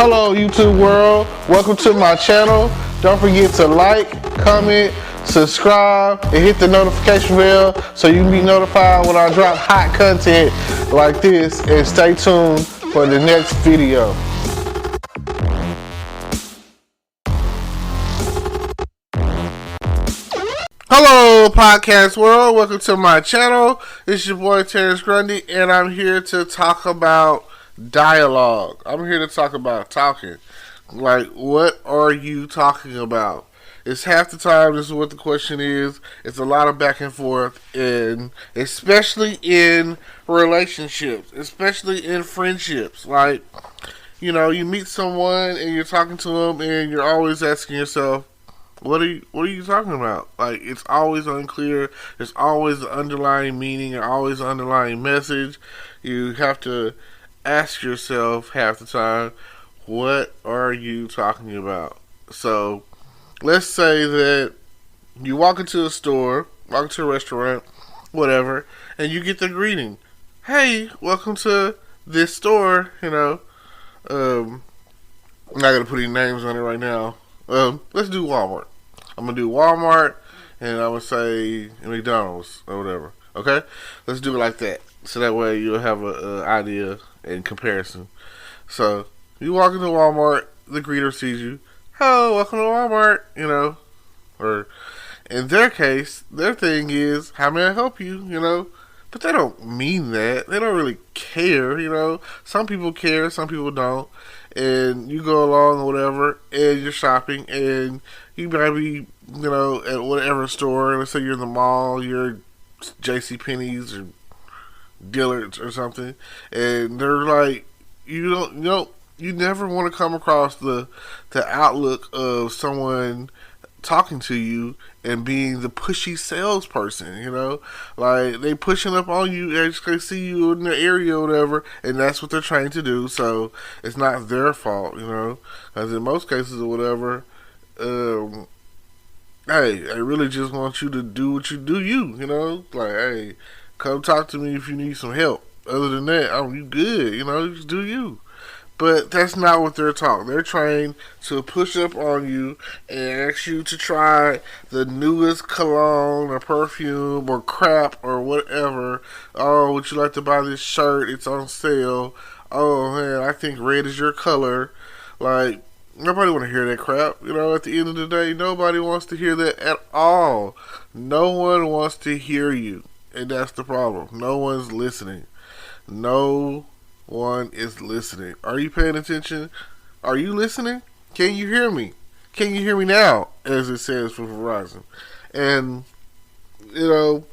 Hello YouTube world, welcome to my channel. Don't forget to like, comment, subscribe, and hit the notification bell so you can be notified when I drop hot content like this, and stay tuned for the next video. Hello podcast world, welcome to my channel. It's your boy Terrence Grundy, and I'm here to talk about dialogue. I'm here to talk about talking. Like, what are you talking about? It's half the time, this is what the question is. It's a lot of back and forth, and especially in relationships, especially in friendships. Like, you know, you meet someone and you're talking to them and you're always asking yourself, what are you talking about? Like, it's always unclear. There's always an underlying meaning and always an underlying message. You have to ask yourself half the time, what are you talking about? So, let's say that you walk into a store, walk into a restaurant, whatever, and you get the greeting. Hey, welcome to this store, you know. I'm not going to put any names on it right now. Let's do Walmart. I'm going to do Walmart, and I'm going to say McDonald's or whatever. Okay? Let's do it like that. So that way you'll have an idea in comparison. So, you walk into Walmart, the greeter sees you. Hello, welcome to Walmart, you know. Or, in their case, their thing is, how may I help you, you know. But they don't mean that. They don't really care, you know. Some people care, some people don't. And you go along or whatever, and you're shopping, and you might be, you know, at whatever store. Let's say you're in the mall, you're JCPenney's or Dillard's or something, and they're like, you never want to come across the outlook of someone talking to you and being the pushy salesperson, you know, like they pushing up on you as they see you in the area or whatever, and that's what they're trying to do. So it's not their fault, you know, because in most cases or whatever, hey, I really just want you to do what you do, you know, like, hey, come talk to me if you need some help. Other than that, you good, you know, just do you. But that's not what they're taught. They're trained to push up on you and ask you to try the newest cologne or perfume or crap or whatever. Oh, would you like to buy this shirt? It's on sale. Oh, man, I think red is your color. Like, nobody want to hear that crap. You know, at the end of the day, nobody wants to hear that at all. No one wants to hear you. And that's the problem. No one's listening. No one is listening. Are you paying attention? Are you listening? Can you hear me? Can you hear me now? As it says for Verizon. And, you know,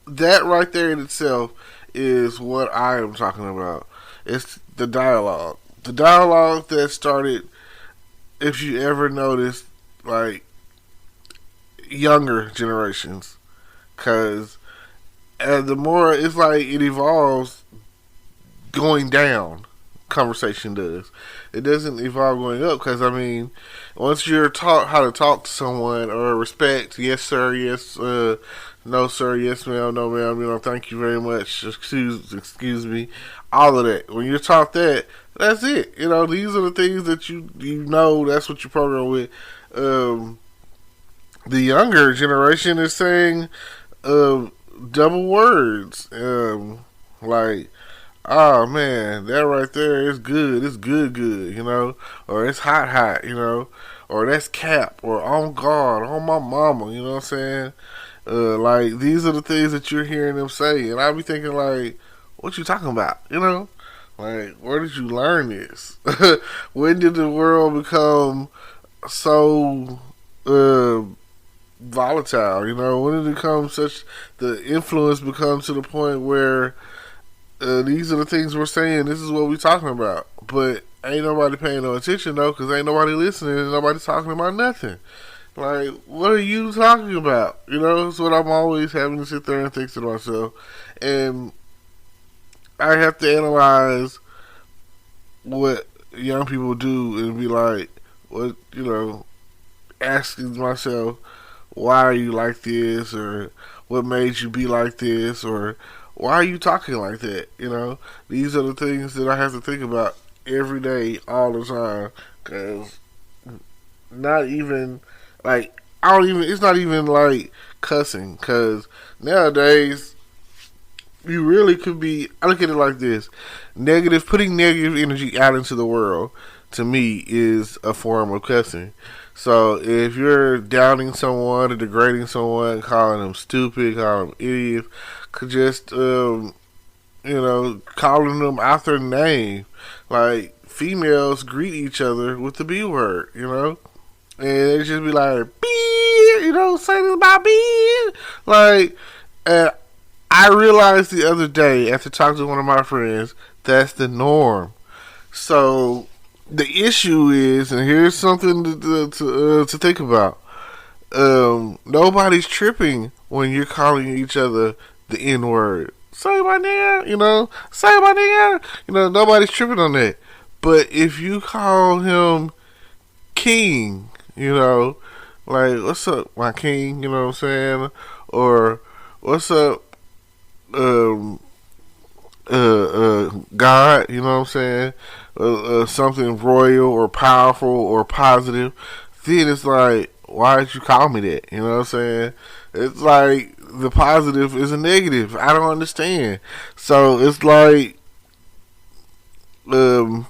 that right there in itself is what I am talking about. It's the dialogue. The dialogue that started, if you ever noticed, like, younger generations. Because the more it's like it evolves, going down, conversation does. It doesn't evolve going up, because I mean, once you're taught how to talk to someone, or respect, yes sir, yes, no sir, yes ma'am, no ma'am, you know, thank you very much, excuse me, all of that. When you're taught that, that's it. You know, these are the things that you know, that's what you program with. The younger generation is saying double words, like, oh man, that right there is good. It's good, you know, or it's hot, you know, or that's cap, or on guard, on my mama, you know what I'm saying? Like, these are the things that you're hearing them say, and I be thinking, like, what you talking about, you know? Like, where did you learn this? When did the world become so volatile, you know? When did it become the influence become to the point where these are the things we're saying, this is what we're talking about, but ain't nobody paying no attention though, because ain't nobody listening and nobody's talking about nothing. Like, what are you talking about? You know, that's what I'm always having to sit there and think to myself, and I have to analyze what young people do and be like, what, you know, asking myself, why are you like this, or what made you be like this, or why are you talking like that? You know, these are the things that I have to think about every day, all the time. Cause not even like I don't even. It's not even like cussing. Cause nowadays you really could be. I look at it like this: putting negative energy out into the world to me is a form of cussing. So if you're downing someone or degrading someone, calling them stupid, calling them idiots, could just calling them out their name. Like females greet each other with the B word, and they just be like, "B," say this about B. Like, and I realized the other day after talking to one of my friends that's the norm. So the issue is, and here's something to think about. Nobody's tripping when you're calling each other the N word. Say my name, say my name. Nobody's tripping on that. But if you call him King, like, what's up, my king, you know what I'm saying? Or, what's up, God, you know what I'm saying? Something royal or powerful or positive. Then it's like, why did you call me that? You know what I'm saying? It's like the positive is a negative. I don't understand. So it's like, back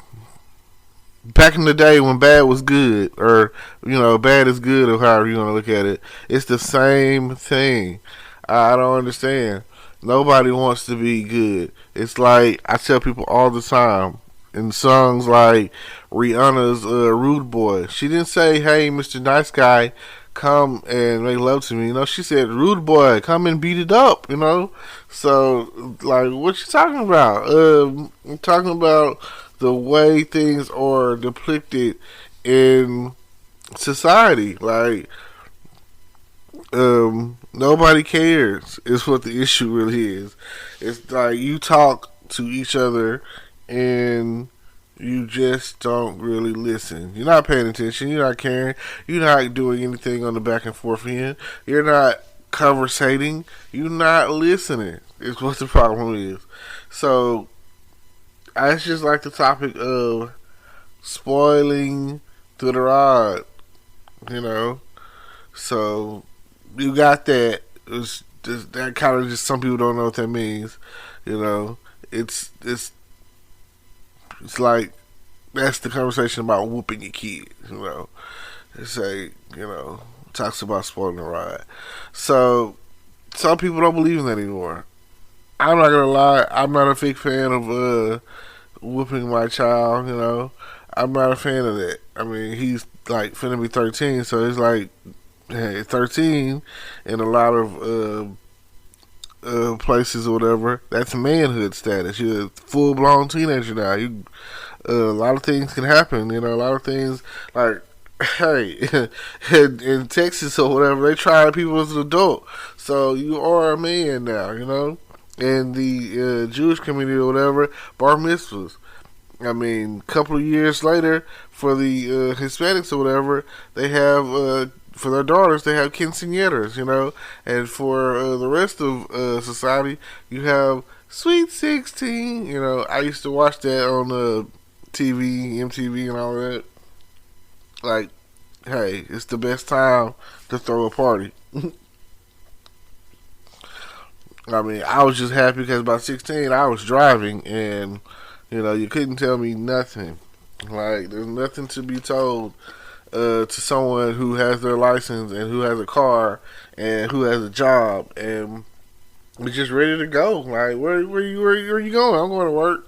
in the day when bad was good, or bad is good, or however you want to look at it, it's the same thing. I don't understand. Nobody wants to be good. It's like I tell people all the time in songs like Rihanna's "Rude Boy." She didn't say, "Hey, Mr. Nice Guy, come and make love to me." She said, "Rude boy, come and beat it up." So like, what you talking about? I'm talking about the way things are depicted in society. Like, nobody cares is what the issue really is. It's like you talk to each other and you just don't really listen. You're not paying attention. You're not caring. You're not doing anything on the back and forth end. You're not conversating. You're not listening is what the problem is. So it's just like the topic of spoiling to the rod, So you got that. It's just, that kind of just, some people don't know what that means. It's like that's the conversation about whooping your kids. It's like talks about spoiling the ride. So some people don't believe in that anymore. I'm not gonna lie. I'm not a big fan of whooping my child. I'm not a fan of that. I mean, he's like finna be 13, so it's like, hey, 13 in a lot of places or whatever. That's manhood status. You're a full blown teenager now. A lot of things can happen. A lot of things like, hey, in Texas or whatever, they try people as an adult. So you are a man now. And the Jewish community or whatever, bar mitzvahs. I mean, a couple of years later, for the Hispanics or whatever, they have, for their daughters, they have quinceañeras, and for the rest of society, you have Sweet 16. I used to watch that on TV, MTV, and all that. Like, hey, it's the best time to throw a party. I mean, I was just happy because by 16 I was driving and, you couldn't tell me nothing. Like, there's nothing to be told to someone who has their license and who has a car and who has a job and is just ready to go. Like, where you going? I'm going to work.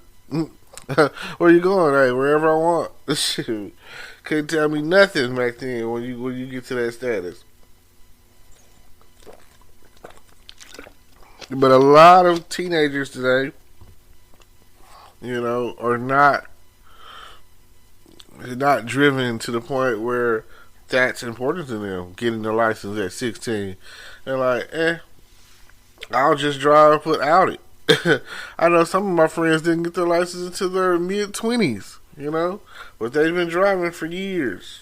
Where you going? Hey, wherever I want. Shoot. Couldn't tell me nothing back then when you get to that status. But a lot of teenagers today, are not driven to the point where that's important to them, getting their license at 16. They're like, I'll just drive without it. I know some of my friends didn't get their license until their mid-20s, but they've been driving for years.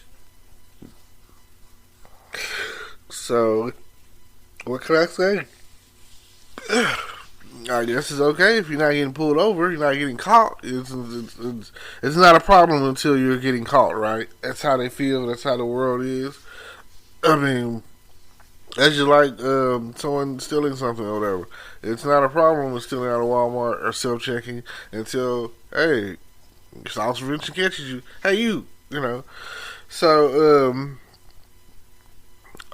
So, what can I say? I guess it's okay if you're not getting pulled over, you're not getting caught. It's not a problem until you're getting caught, right? That's how they feel. That's how the world is. I mean, that's just like someone stealing something or whatever. It's not a problem with stealing out of Walmart or self-checking until, hey, Officer Vincent catches you. Hey, you know. So,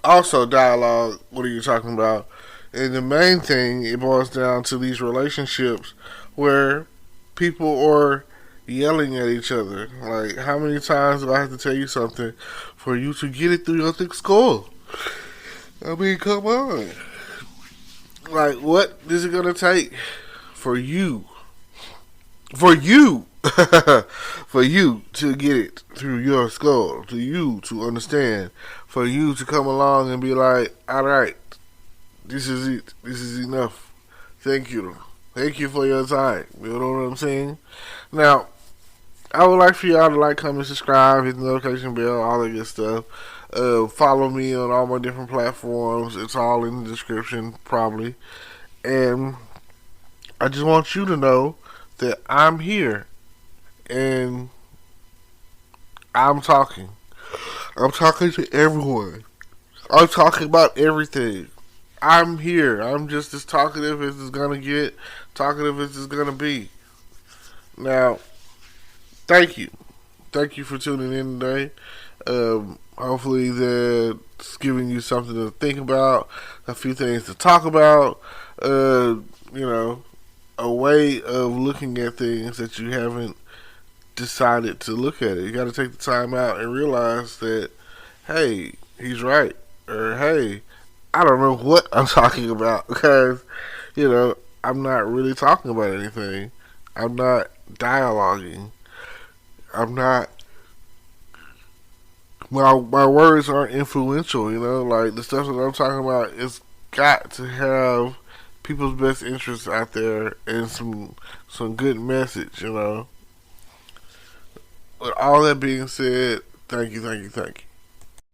also dialogue, what are you talking about? And the main thing, it boils down to these relationships where people are yelling at each other. Like, how many times do I have to tell you something for you to get it through your thick skull? I mean, come on. Like, what is it going to take for you? For you! For you to get it through your skull, to you to understand, for you to come along and be like, alright, this is it. This is enough. Thank you. Thank you for your time. You know what I'm saying? Now, I would like for y'all to like, comment, subscribe, hit the notification bell, all that good stuff. Follow me on all my different platforms. It's all in the description, probably. And I just want you to know that I'm here. And I'm talking. I'm talking to everyone. I'm talking about everything. I'm here. I'm just as talkative as it's gonna get, talkative as it's gonna be. Now, thank you. Thank you for tuning in today. Hopefully that's giving you something to think about, a few things to talk about, a way of looking at things that you haven't decided to look at it. You got to take the time out and realize that, hey, he's right. Or, hey, I don't know what I'm talking about because, I'm not really talking about anything. I'm not dialoguing. I'm not, my words aren't influential, like the stuff that I'm talking about, it's got to have people's best interests out there and some good message, With all that being said, thank you.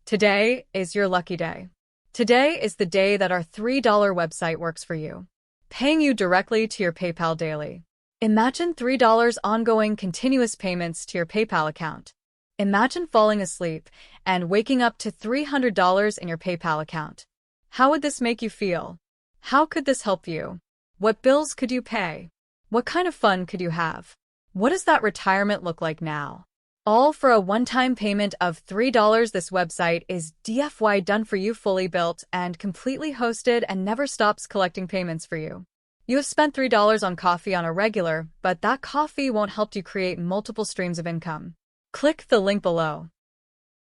Today is your lucky day. Today is the day that our $3 website works for you, paying you directly to your PayPal daily. Imagine $3 ongoing continuous payments to your PayPal account. Imagine falling asleep and waking up to $300 in your PayPal account. How would this make you feel? How could this help you? What bills could you pay? What kind of fun could you have? What does that retirement look like now? All for a one-time payment of $3. This website is DFY done for you, fully built and completely hosted, and never stops collecting payments for you. You have spent $3 on coffee on a regular, but that coffee won't help you create multiple streams of income. Click the link below.